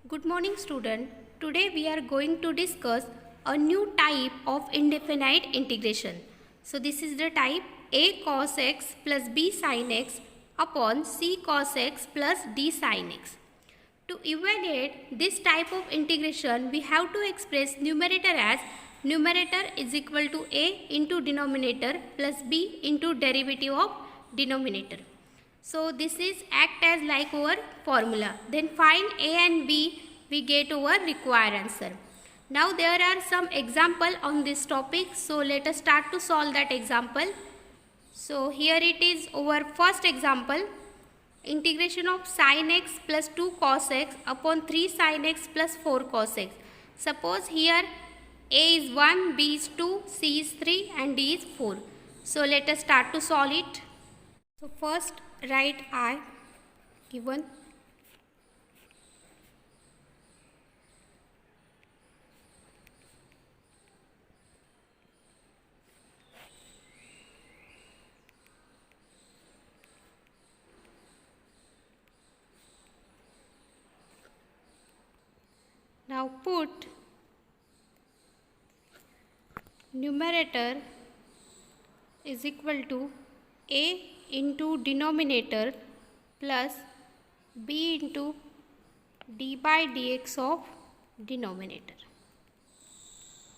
Good morning student. Today we are going to discuss a new type of indefinite integration. So this is the type a cos x plus b sin x upon c cos x plus d sin x. To evaluate this type of integration, we have to express numerator as numerator is equal to a into denominator plus b into derivative of denominator. So this is act as like our formula. Then find a and b, we get our required answer. Now there are some example on this topic. So let us start to solve that example. So here it is our first example. Integration of sin x plus 2 cos x upon 3 sin x plus 4 cos x. Suppose here a is 1, b is 2, c is 3 and d is 4. So let us start to solve it. So first write I given. Now put numerator is equal to a into denominator plus b into d by dx of denominator.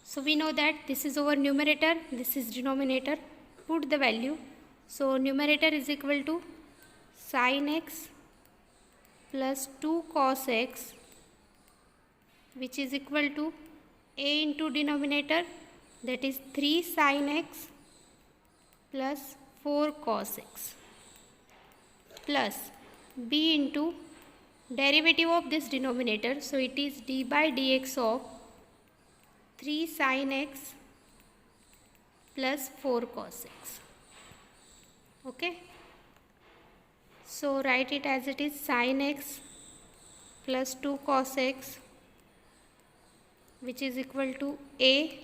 So we know that this is our numerator, this is denominator. Put the value. So numerator is equal to sin x plus 2 cos x, which is equal to a into denominator, that is 3 sin x plus 4 cos x, plus b into derivative of this denominator. So it is d by dx of 3 sin x plus 4 cos x. Okay. So write it as it is sin x plus 2 cos x, which is equal to a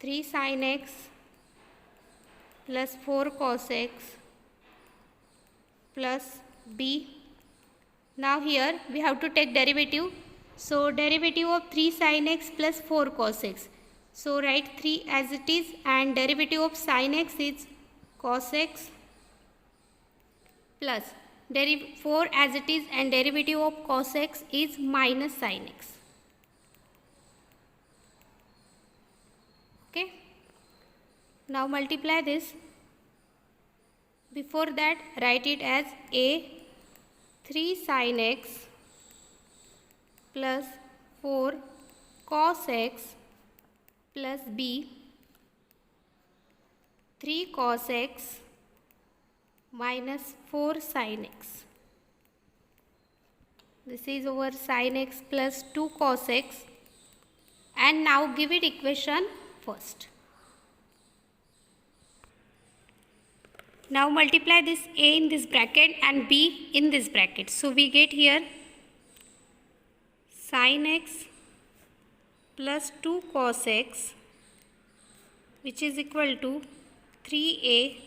3 sin x plus 4 cos x plus b. Now here we have to take derivative. So derivative of 3 sin x plus 4 cos x. So write 3 as it is, and derivative of sin x is cos x plus 4 as it is, and derivative of cos x is minus sin x. Okay. Now multiply this. Before that write it as a 3 sin x plus 4 cos x plus b 3 cos x minus 4 sin x. This is over sin x plus 2 cos x, and now give it equation first. Now multiply this a in this bracket and b in this bracket. So we get here sin x plus 2 cos x, which is equal to 3a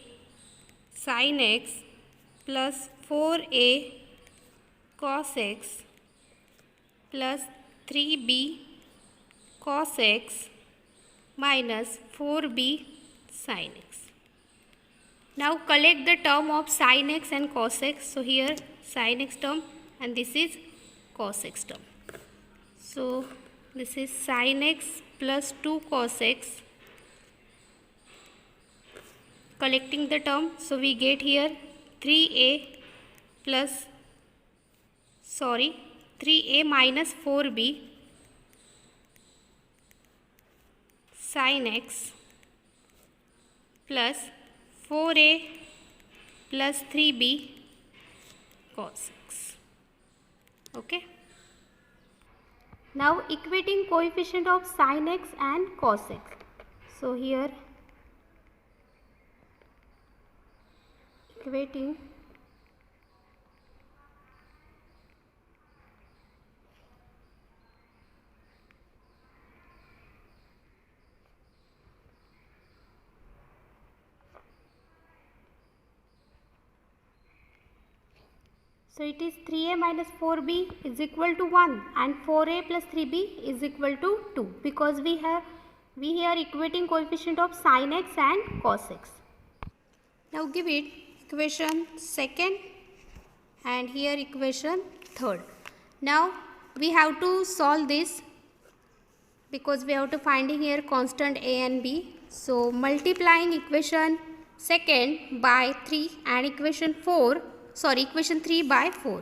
sin x plus 4a cos x plus 3b cos x minus 4b sin x. Now collect the term of sin x and cos x. So here sin x term and this is cos x term. So this is sin x plus 2 cos x. Collecting the term, so we get here 3a minus 4b sin x plus 4a plus 3b cos x. Okay. Now equating coefficient of sin x and cos x. So here equating So it is 3a minus 4b is equal to 1 and 4a plus 3b is equal to 2 because we are equating coefficient of sin x and cos x. Now give it equation second and here equation third. Now we have to solve this because we have to find here constant a and b. So multiplying equation second by 3 and equation 3 by 4.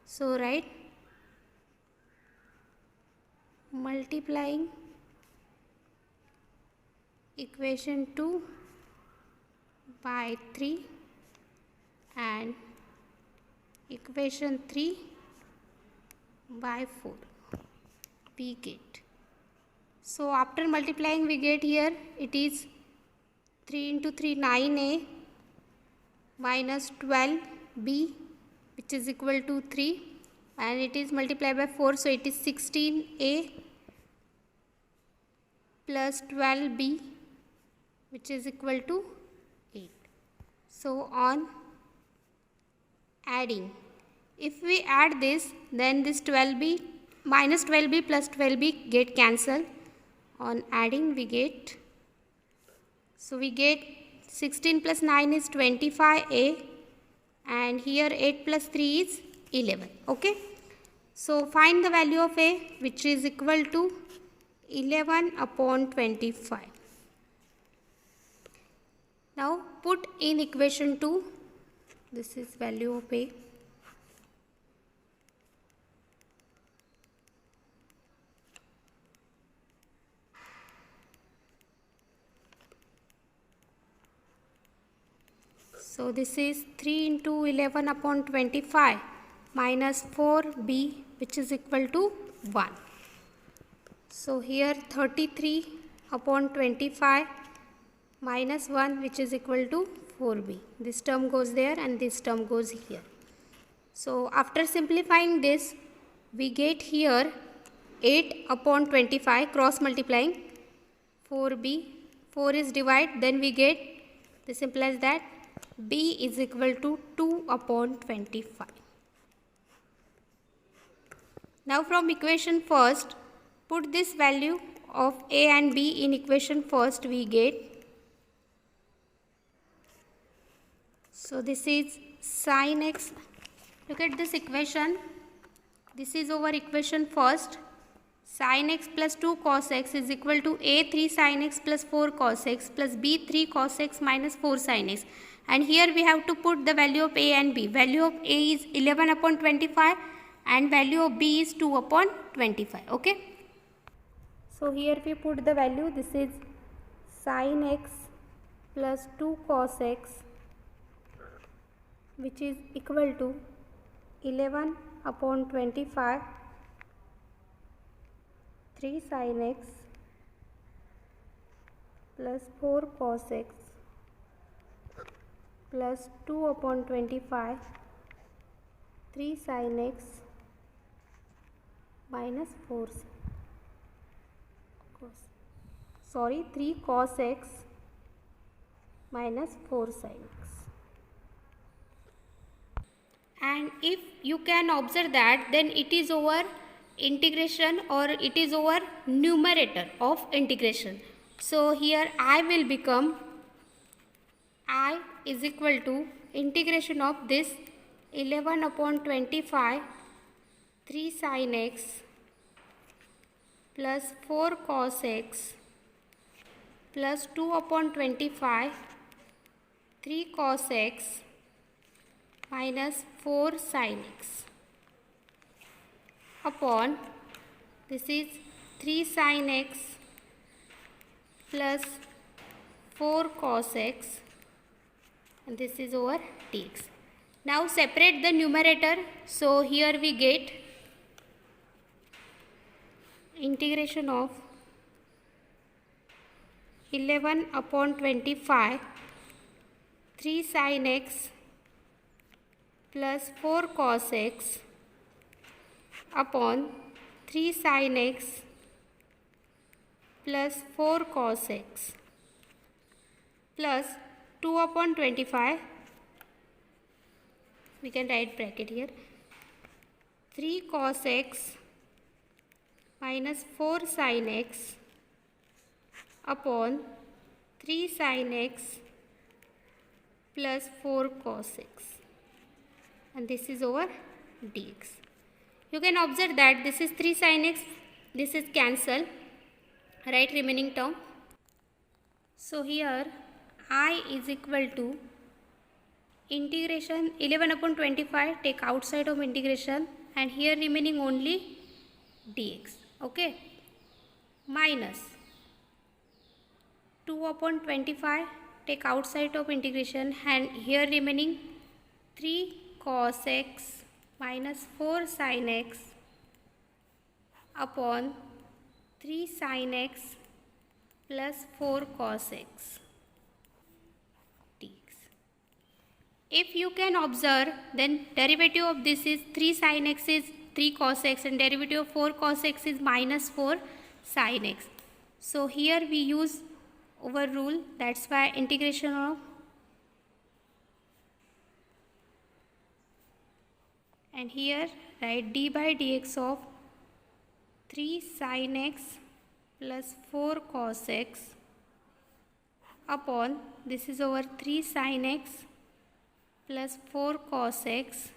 So write multiplying equation 2 by 3 and equation 3 by 4 we get. So after multiplying we get here it is 3 into 3 9a minus 12b which is equal to 3 and it is multiplied by 4, so it is 16a plus 12b which is equal to 8. So on adding, if we add this then this 12b minus 12b plus 12b get cancelled. On adding we get, so we get 16 plus 9 is 25a and here 8 plus 3 is 11. Okay. So find the value of a which is equal to 11 upon 25. Now put in equation 2, this is value of a. So this is 3 into 11 upon 25 minus 4b which is equal to 1. So here 33 upon 25 minus 1 which is equal to 4b. This term goes there and this term goes here. So after simplifying this we get here 8 upon 25 cross multiplying 4b, 4 is divided, then we get, this implies that b is equal to 2 upon 25. Now from equation first, put this value of a and b in equation first we get. So this is sin x, look at this equation, this is over equation first, sin x plus 2 cos x is equal to a 3 sin x plus 4 cos x plus b 3 cos x minus 4 sin x. And here we have to put the value of a and b. Value of a is 11 upon 25 and value of b is 2 upon 25. Okay. So here we put the value, this is sin x plus 2 cos x which is equal to 11 upon 25 3 sin x plus 4 cos x plus 2 upon 25 3 sin x minus 4 3 cos x minus 4 sin x. And if you can observe that, then it is over integration or it is over numerator of integration. So here I will become, I is equal to integration of this 11 upon 25 3 sin x plus 4 cos x plus 2 upon 25 3 cos x minus 4 sin x upon, this is 3 sin x plus 4 cos x and this is over dx. Now separate the numerator, so here we get integration of 11 upon 25 3 sin x plus 4 cos x upon 3 sin x plus 4 cos x plus 2 upon 25, we can write bracket here, 3 cos x minus 4 sin x upon 3 sin x plus 4 cos x, and this is over dx. You can observe that this is 3 sin x, this is cancel, right, remaining term. So here I is equal to integration 11 upon 25, take outside of integration, and here remaining only dx, okay, minus 2 upon 25, take outside of integration, and here remaining 3 cos x minus 4 sin x upon 3 sin x plus 4 cos x dx. If you can observe, then derivative of this is 3 sin x is 3 cos x, and derivative of 4 cos x is minus 4 sin x. So here we use over rule, that's why integration of, and here write d by dx of 3 sin x plus 4 cos x upon, this is over 3 sin x plus 4 cos x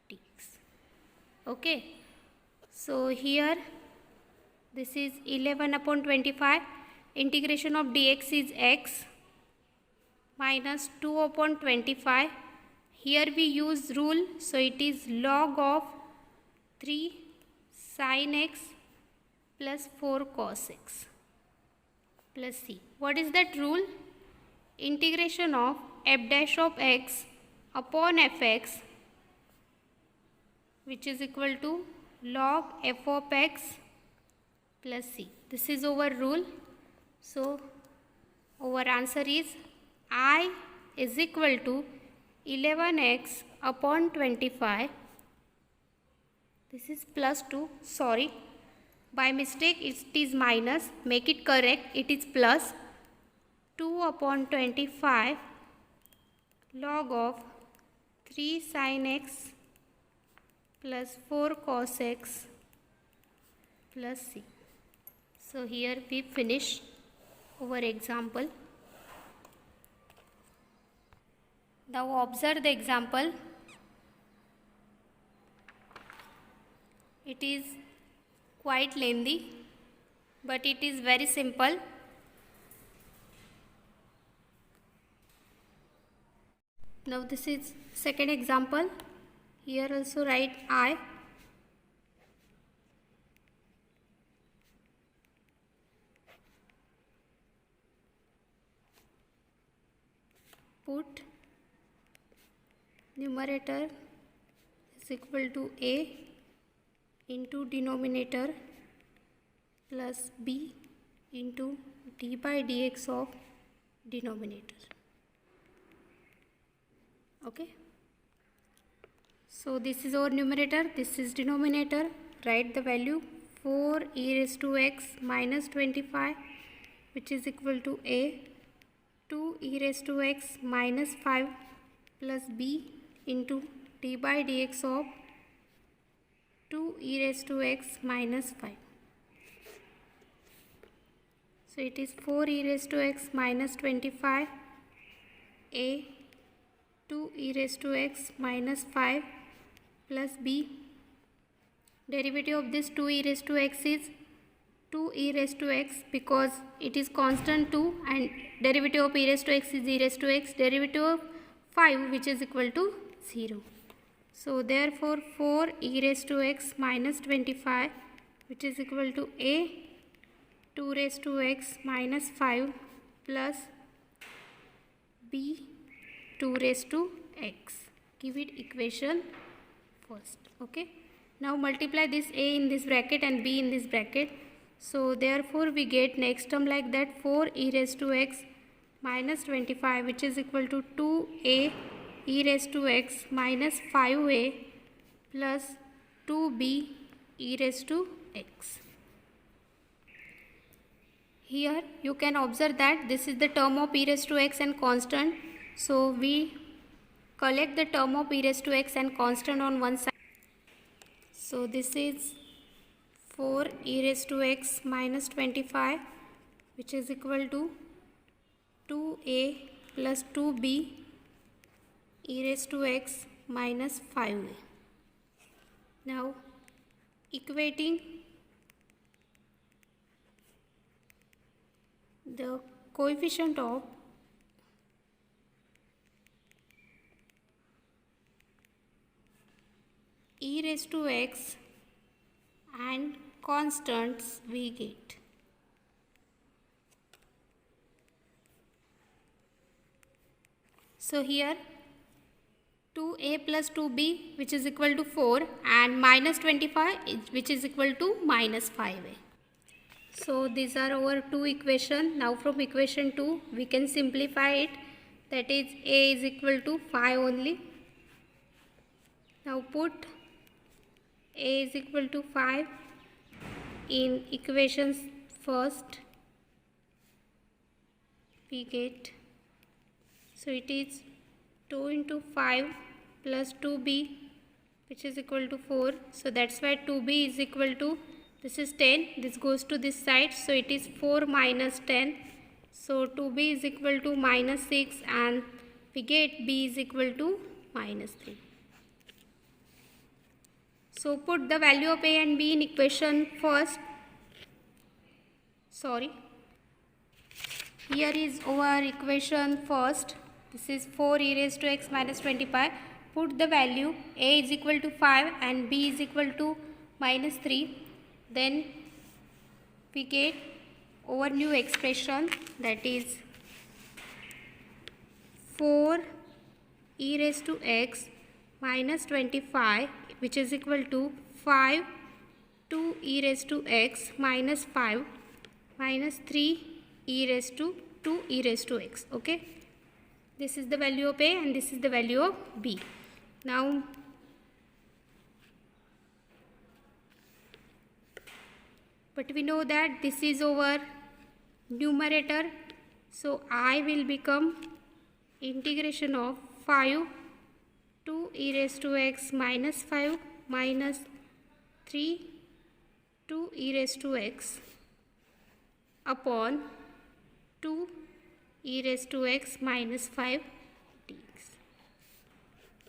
dx. Okay, so here this is 11 upon 25, integration of dx is x minus 2 upon 25. Here we use rule, so it is log of 3 sin x plus 4 cos x plus c. What is that rule? Integration of f dash of x upon fx, which is equal to log f of x plus c. This is our rule. So our answer is I is equal to 11x upon 25. This is plus 2, sorry, by mistake it is minus, make it correct, it is plus 2 upon 25 log of 3 sin x plus 4 cos x plus c. So here we finish our example. Now observe the example. It is quite lengthy, but it is very simple. Now this is second example. Here also write I. Put numerator is equal to a into denominator plus b into d by dx of denominator. Okay. So this is our numerator, this is denominator. Write the value 4 e raised to x minus 25, which is equal to a, 2 e raised to x minus 5 plus b into d by dx of 2 e raised to x minus 5. So it is 4 e raised to x minus 25, a, 2 e raised to x minus 5 plus b. Derivative of this 2 e raised to x is 2 e raised to x, because it is constant 2, and derivative of e raised to x is e raised to x, derivative of 5, which is equal to 0. So therefore 4 e raised to x minus 25, which is equal to a, 2 raised to x minus 5 plus b, 2 raised to x. Give it equation first. Okay. Now multiply this a in this bracket and b in this bracket. So therefore we get next term like that, 4 e raised to x minus 25, which is equal to 2a e raised to x minus 5a plus 2b e raised to x. Here you can observe that this is the term of e raised to x and constant. So we collect the term of e raised to x and constant on one side. So this is 4 e raised to x minus 25, which is equal to 2a plus 2b e raised to x minus 5a. Now equating the coefficient of e raised to x and constants, we get so here 2a plus 2b, which is equal to 4, and minus 25, which is equal to minus 5a. So these are our two equations. Now from equation 2 we can simplify it, that is a is equal to 5 only. Now put a is equal to 5 in equations first, we get, so it is 2 into 5 plus 2b, which is equal to 4. So that's why 2b is equal to, this is 10, this goes to this side, so it is 4 minus 10. So 2b is equal to minus 6, and we get b is equal to minus 3. So put the value of a and b in equation first. Here is our equation first. This is 4 e raised to x minus 25. Put the value a is equal to 5 and b is equal to minus 3. Then we get our new expression, that is 4 e raised to x minus 25, which is equal to 5 2 e raised to x minus 5 minus 3 e raised to 2 e raised to x. Okay, this is the value of a and this is the value of b. Now but we know that this is our numerator, so I will become integration of 5 2 e raised to x minus 5 minus 3 2 e raised to x upon 2 e raised to x minus 5 dx.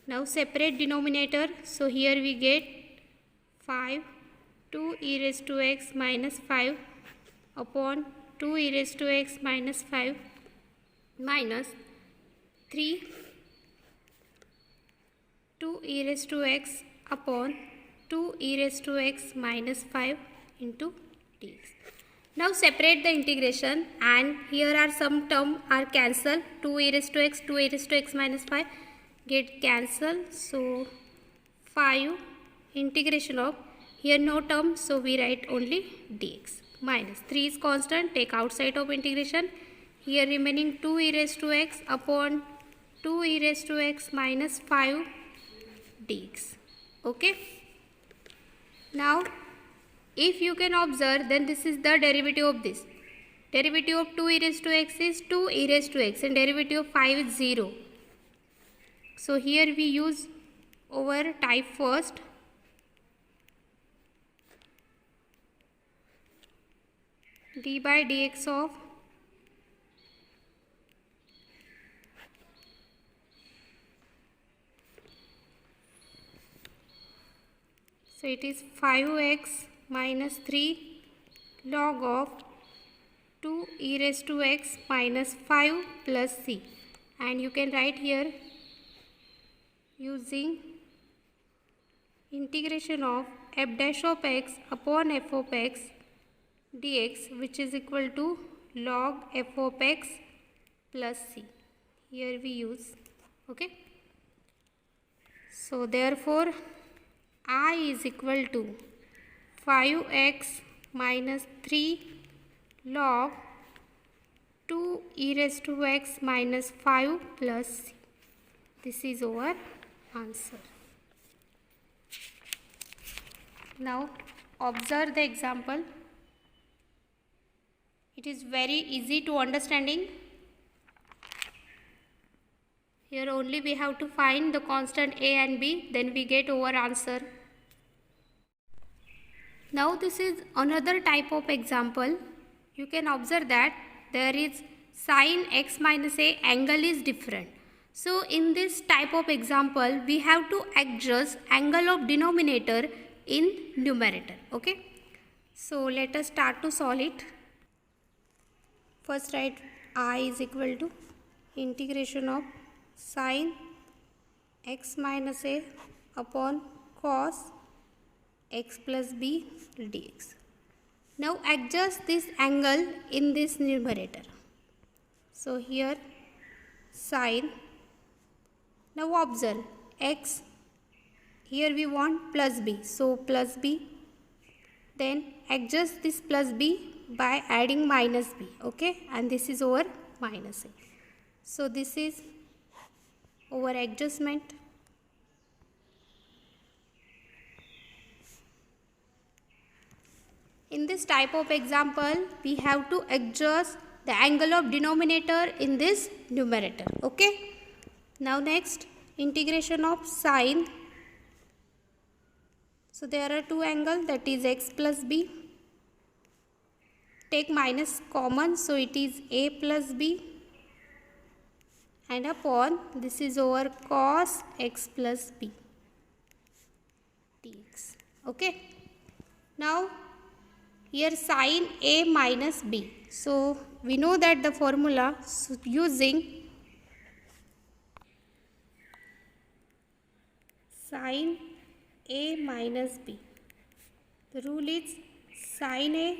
Now separate denominator, so here we get 5 2 e raised to x minus 5 upon 2 e raised to x minus 5 minus 3 2 e raised to x upon 2 e raised to x minus 5 into dx. Now separate the integration, and here are some term are cancelled. 2 e raised to x, 2 e raised to x minus 5 get cancelled. So 5 integration of, here no term, so we write only dx. Minus 3 is constant, take outside of integration. Here remaining 2 e raised to x upon 2 e raised to x minus 5 dx. Okay. Now if you can observe, then this is the derivative of this. Derivative of 2 e raised to x is 2 e raised to x and derivative of 5 is 0. So here we use our type first. D by dx of so it is 5x minus 3 log of 2 e raised to x minus 5 plus c, and you can write here using integration of f dash of x upon f of x dx, which is equal to log f of x plus c. Here we use, okay. So therefore I is equal to 5x minus 3 log 2 e raised to x minus 5 plus c. This is our answer. Now observe the example. It is very easy to understanding. Here only we have to find the constant a and b, then we get our answer. Now this is another type of example. You can observe that there is sin x minus a, angle is different. So in this type of example, we have to adjust angle of denominator in numerator. Okay. So let us start to solve it. First write I is equal to integration of sin x minus a upon cos x plus b dx. Now adjust this angle in this numerator. So here sin. Now observe x, here we want plus b, so plus b. Then adjust this plus b by adding minus b, okay, and this is over minus a. So this is over adjustment. In this type of example, we have to adjust the angle of denominator in this numerator, okay. Now next, integration of sin. So there are two angles, that is x plus b. Take minus common, so it is a plus b, and upon this is over cos x plus b dx, okay. Now here sin a minus b. So we know that the formula, so using sin a minus b. The rule is sin a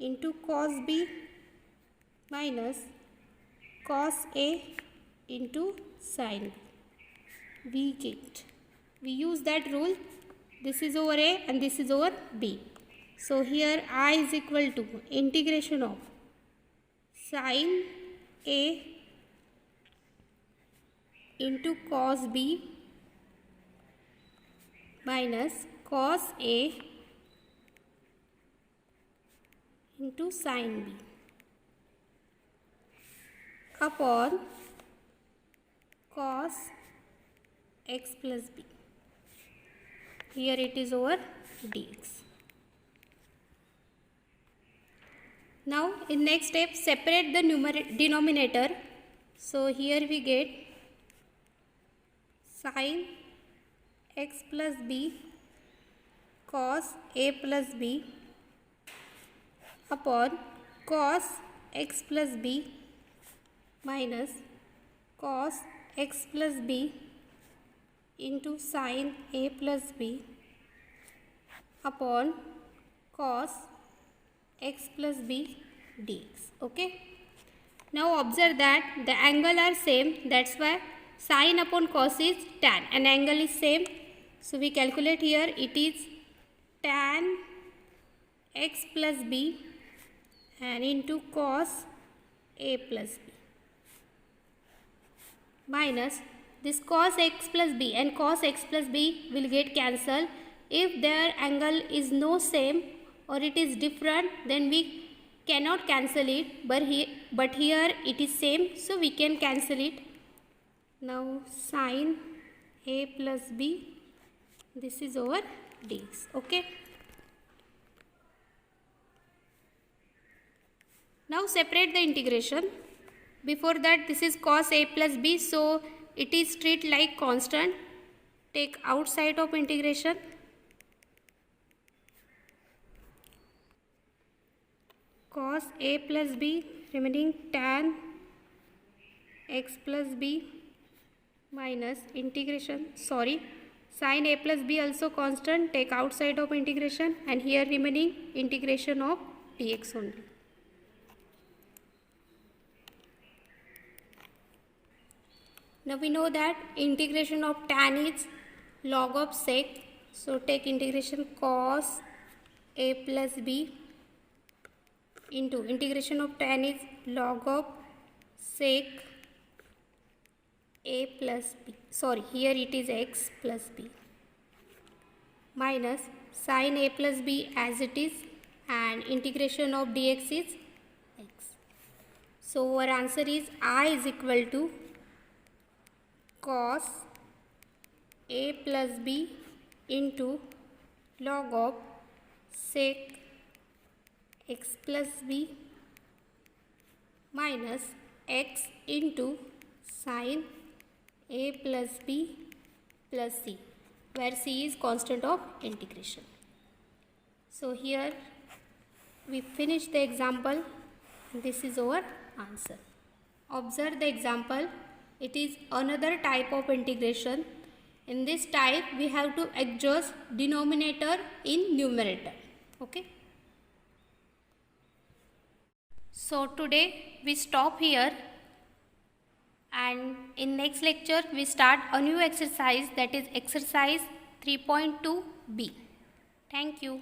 into cos b minus cos a into sin b. We use that rule. This is over a and this is over b. So here I is equal to integration of sin a into cos b minus cos a into sin b upon cos x plus b. Here it is over dx. Now in next step, separate the denominator. So here we get sin x plus b cos a plus b upon cos x plus b minus cos x plus b into sin a plus b upon cos x plus b dx, okay. Now observe that the angle are same, that's why sin upon cos is tan and angle is same. So we calculate here, it is tan x plus b and into cos a plus b minus this cos x plus b and cos x plus b will get cancelled. If their angle is no same or it is different, then we cannot cancel it, but here it is same, so we can cancel it. Now sin a plus b, this is over dx, okay. Now separate the integration. Before that, this is cos a plus b, so it is treated like constant. Take outside of integration. Cos a plus b remaining tan x plus b minus integration, sin a plus b also constant, take outside of integration, and here remaining integration of dx only. Now we know that integration of tan is log of sec, so take integration cos a plus b into integration of tan is log of sec a plus b, here it is x plus b minus sin a plus b as it is, and integration of dx is x. So our answer is I is equal to cos a plus b into log of sec x plus b minus x into sin a plus b plus c, where c is constant of integration. So here we finish the example. This is our answer. Observe the example. It is another type of integration. In this type we have to adjust denominator in numerator. Okay. So today we stop here, and in next lecture we start a new exercise, that is exercise 3.2b. Thank you.